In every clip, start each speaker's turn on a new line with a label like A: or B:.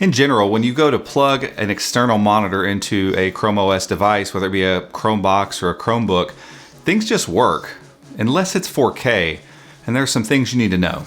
A: In general, when you go to plug an external monitor into a Chrome OS device, whether it be a Chromebox or a Chromebook, things just work, unless it's 4K, and there are some things you need to know.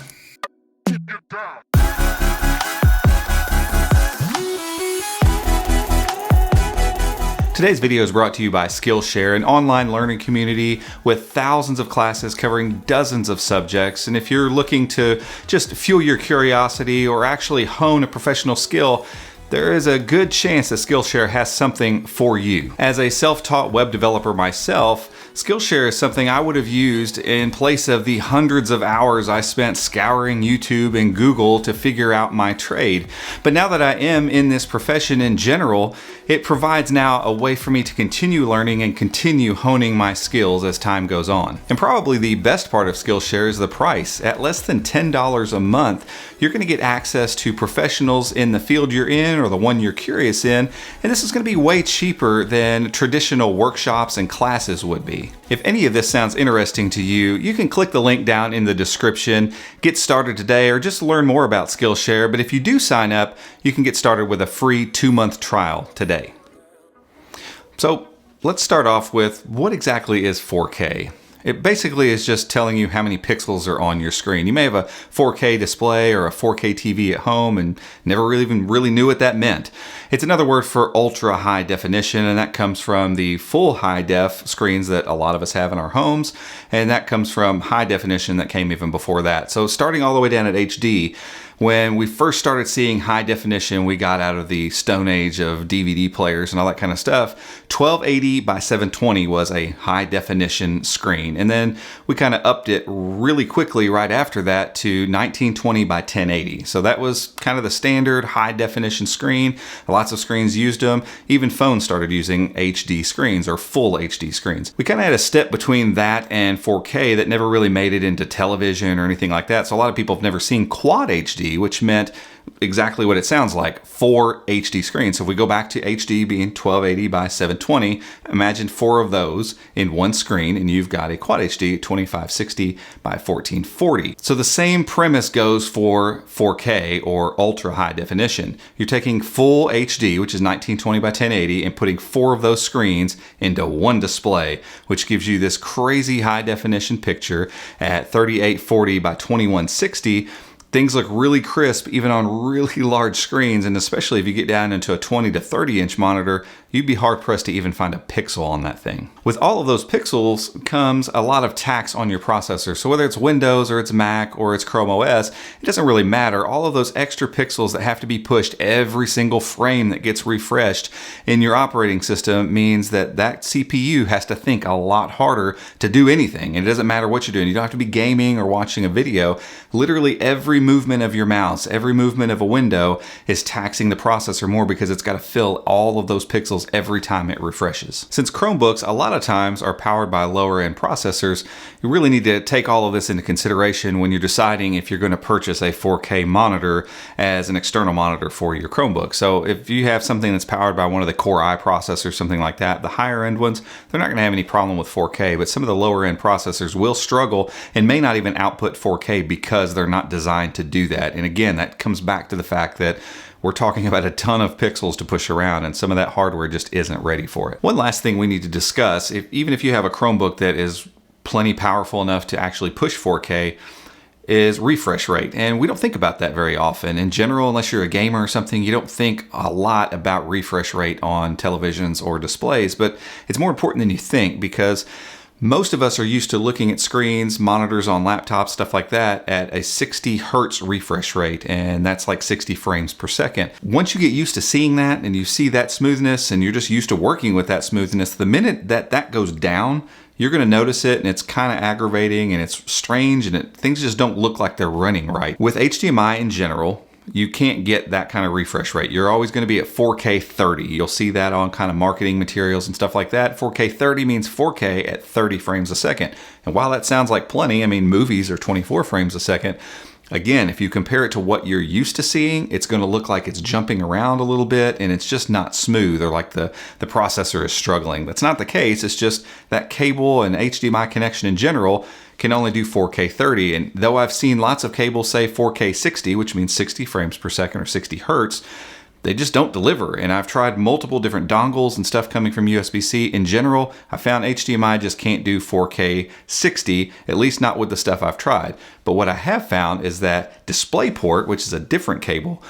A: Today's video is brought to you by Skillshare, an online learning community with thousands of classes covering dozens of subjects. And if you're looking to just fuel your curiosity or actually hone a professional skill, there is a good chance that Skillshare has something for you. As a self-taught web developer myself, Skillshare is something I would have used in place of the hundreds of hours I spent scouring YouTube and Google to figure out my trade. But now that I am in this profession in general, it provides now a way for me to continue learning and continue honing my skills as time goes on. And probably the best part of Skillshare is the price. At less than $10 a month, you're going to get access to professionals in the field you're in or the one you're curious in, and this is going to be way cheaper than traditional workshops and classes would be. If any of this sounds interesting to you, you can click the link down in the description, get started today, or just learn more about Skillshare. But if you do sign up, you can get started with a free 2-month trial today. So let's start off with what exactly is 4K. It basically is just telling you how many pixels are on your screen. You may have a 4K display or a 4K TV at home and never really knew what that meant. It's another word for ultra high definition, and that comes from the full high def screens that a lot of us have in our homes, and that comes from high definition that came even before that. So starting all the way down at HD, when we first started seeing high definition, we got out of the stone age of DVD players and all that kind of stuff. 1280 by 720 was a high definition screen. And then we kind of upped it really quickly right after that to 1920 by 1080. So that was kind of the standard high definition screen. Lots of screens used them. Even phones started using HD screens or full HD screens. We kind of had a step between that and 4K that never really made it into television or anything like that. So a lot of people have never seen quad HD, which meant exactly what it sounds like, 4 HD screens. So if we go back to HD being 1280 by 720, imagine 4 of those in one screen and you've got a quad HD 2560 by 1440. So the same premise goes for 4K or ultra high definition. You're taking full HD, which is 1920 by 1080, and putting 4 of those screens into one display, which gives you this crazy high definition picture at 3840 by 2160. Things look really crisp even on really large screens, and especially if you get down into a 20 to 30 inch monitor, you'd be hard pressed to even find a pixel on that thing. With all of those pixels comes a lot of tax on your processor. So whether it's Windows or it's Mac or it's Chrome OS, it doesn't really matter. All of those extra pixels that have to be pushed every single frame that gets refreshed in your operating system means that that CPU has to think a lot harder to do anything. And it doesn't matter what you're doing. You don't have to be gaming or watching a video. Literally every movement of your mouse, every movement of a window is taxing the processor more because it's got to fill all of those pixels every time it refreshes. Since Chromebooks a lot of times are powered by lower end processors, you really need to take all of this into consideration when you're deciding if you're going to purchase a 4K monitor as an external monitor for your Chromebook. So if you have something that's powered by one of the Core i processors, something like that, the higher end ones, they're not going to have any problem with 4K, but some of the lower end processors will struggle and may not even output 4K because they're not designed to do that. And again, that comes back to the fact that we're talking about a ton of pixels to push around, and some of that hardware just isn't ready for it. One last thing we need to discuss, even if you have a Chromebook that is plenty powerful enough to actually push 4K, is refresh rate. And we don't think about that very often. In general, unless you're a gamer or something, you don't think a lot about refresh rate on televisions or displays, but it's more important than you think because most of us are used to looking at screens, monitors on laptops, stuff like that, at a 60 hertz refresh rate, and that's like 60 frames per second. Once you get used to seeing that and you see that smoothness and you're just used to working with that smoothness, the minute that that goes down, you're going to notice it, and it's kind of aggravating and it's strange, and things just don't look like they're running right. With HDMI in general, you can't get that kind of refresh rate. You're always going to be at 4K 30. You'll see that on kind of marketing materials and stuff like that. 4K 30 means 4K at 30 frames a second. And while that sounds like plenty, I mean, movies are 24 frames a second. Again, if you compare it to what you're used to seeing, it's going to look like it's jumping around a little bit and it's just not smooth, or like the processor is struggling. That's not the case. It's just that cable and HDMI connection in general can only do 4K 30. And though I've seen lots of cables say 4K 60, which means 60 frames per second or 60 hertz, they just don't deliver. And I've tried multiple different dongles and stuff coming from USB-C. In general, I found HDMI just can't do 4K 60, at least not with the stuff I've tried. But what I have found is that DisplayPort, which is a different cable,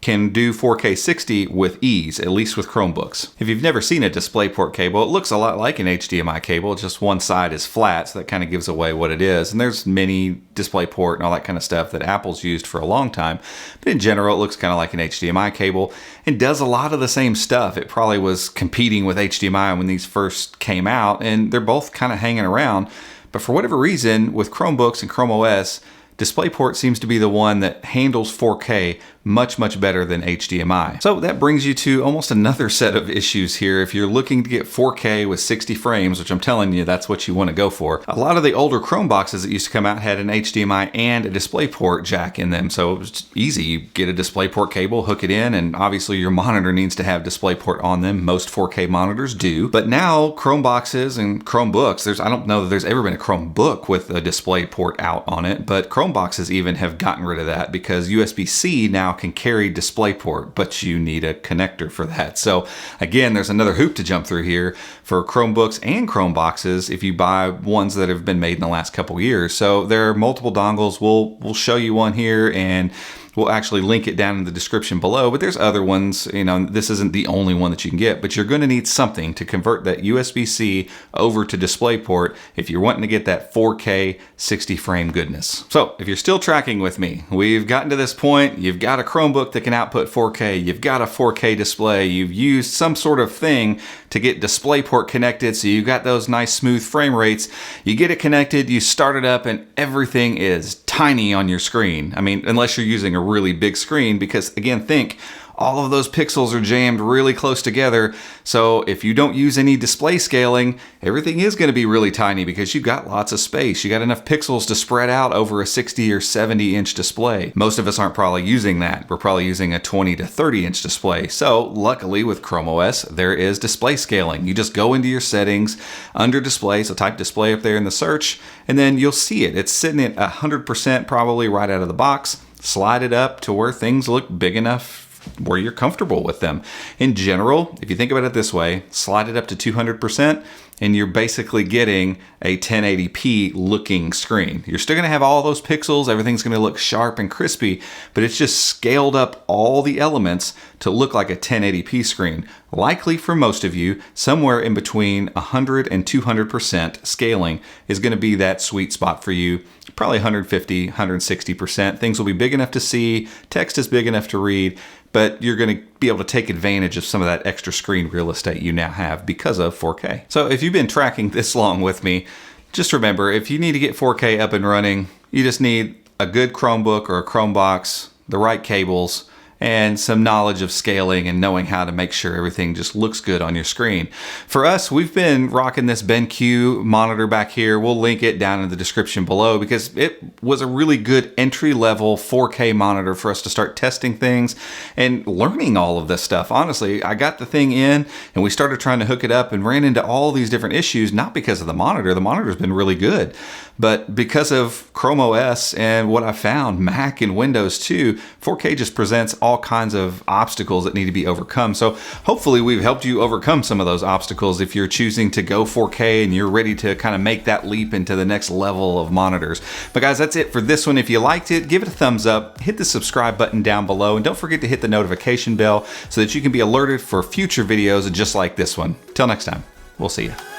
A: can do 4K 60 with ease, at least with Chromebooks. If you've never seen a DisplayPort cable, it looks a lot like an HDMI cable, just one side is flat, so that kind of gives away what it is. And there's mini DisplayPort and all that kind of stuff that Apple's used for a long time. But in general, it looks kind of like an HDMI cable and does a lot of the same stuff. It probably was competing with HDMI when these first came out, and they're both kind of hanging around. But for whatever reason, with Chromebooks and Chrome OS, DisplayPort seems to be the one that handles 4K much better than HDMI. So that brings you to almost another set of issues here. If you're looking to get 4K with 60 frames, which I'm telling you, that's what you want to go for. A lot of the older Chrome boxes that used to come out had an HDMI and a DisplayPort jack in them. So it was easy. You get a DisplayPort cable, hook it in, and obviously your monitor needs to have DisplayPort on them. Most 4K monitors do. But now Chrome boxes and Chromebooks, I don't know that there's ever been a Chromebook with a DisplayPort out on it, but Chrome boxes even have gotten rid of that because USB-C now can carry DisplayPort, but you need a connector for that. So again, there's another hoop to jump through here for Chromebooks and Chrome boxes if you buy ones that have been made in the last couple years. So there are multiple dongles. We'll show you one here, and we'll actually link it down in the description below, but there's other ones. You know, this isn't the only one that you can get, but you're going to need something to convert that USB-C over to DisplayPort if you're wanting to get that 4K 60 frame goodness. So if you're still tracking with me, we've gotten to this point. You've got a Chromebook that can output 4K. You've got a 4K display. You've used some sort of thing to get DisplayPort connected, so you've got those nice smooth frame rates. You get it connected, you start it up, and everything is tiny on your screen. I mean, unless you're using a really big screen, because again, think all of those pixels are jammed really close together. So if you don't use any display scaling, everything is going to be really tiny because you've got lots of space. You got enough pixels to spread out over a 60 or 70 inch display. Most of us aren't probably using that. We're probably using a 20 to 30 inch display. So luckily with Chrome OS, there is display scaling. You just go into your settings under display. So type display up there in the search, and then you'll see it. It's sitting at 100% probably right out of the box. Slide it up to where things look big enough where you're comfortable with them. In general, if you think about it this way, slide it up to 200% and you're basically getting a 1080p looking screen. You're still gonna have all those pixels, everything's gonna look sharp and crispy, but it's just scaled up all the elements to look like a 1080p screen. Likely for most of you, somewhere in between 100 and 200% scaling is gonna be that sweet spot for you. Probably 150, 160%. Things will be big enough to see, text is big enough to read, but you're going to be able to take advantage of some of that extra screen real estate you now have because of 4K. So if you've been tracking this long with me, just remember, if you need to get 4K up and running, you just need a good Chromebook or a Chromebox, the right cables, and some knowledge of scaling and knowing how to make sure everything just looks good on your screen. For us, we've been rocking this BenQ monitor back here. We'll link it down in the description below because it was a really good entry-level 4K monitor for us to start testing things and learning all of this stuff. Honestly, I got the thing in and we started trying to hook it up and ran into all these different issues, not because of the monitor. The monitor's been really good, but because of Chrome OS and what I found, Mac and Windows too, 4K just presents all kinds of obstacles that need to be overcome. So hopefully we've helped you overcome some of those obstacles if you're choosing to go 4K and you're ready to kind of make that leap into the next level of monitors. But guys, that's it for this one. If you liked it, give it a thumbs up, hit the subscribe button down below, and don't forget to hit the notification bell so that you can be alerted for future videos just like this one. Till next time, we'll see you.